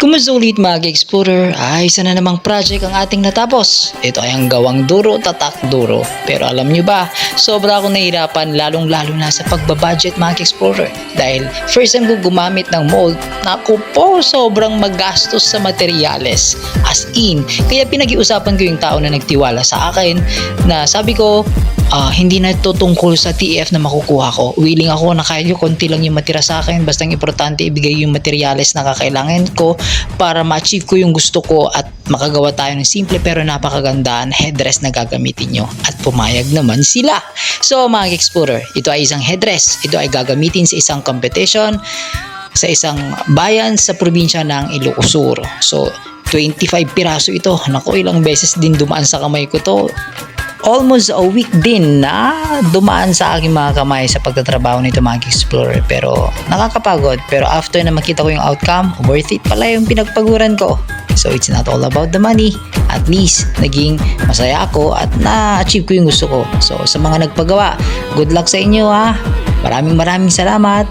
Kumusta ulit mga explorer? Ay, isa na namang project ang ating natapos. Ito ay ang gawang duro, tatak duro. Pero alam nyo ba, sobra akong nahirapan lalong lalo na sa pagbabudget mga explorer. Dahil first time ko gumamit ng mold, naku po, sobrang magastos sa materyales. As in, kaya pinag-iusapan ko yung tao na nagtiwala sa akin na sabi ko, hindi na ito tungkol sa TF na makukuha ko. Willing ako na kahit yung konti lang yung matira sa akin, basta ang importante ibigay yung materyales na kakailangan ko para ma-achieve ko yung gusto ko at makagawa tayo ng simple pero napakaganda na headdress na gagamitin nyo. At pumayag naman sila. So mga explorer, ito ay isang headdress. Ito ay gagamitin sa isang competition sa isang bayan sa probinsya ng Ilocos Sur. So 25 piraso ito. Naku, ilang beses din dumaan sa kamay ko to. Almost a week din na dumaan sa aking mga kamay sa pagtatrabaho nito mga explorer, pero nakakapagod. Pero after na makita ko yung outcome, worth it pala yung pinagpaguran ko. So it's not all about the money. At least naging masaya ako at na-achieve ko yung gusto ko. So sa mga nagpagawa, good luck sa inyo ha. Maraming salamat.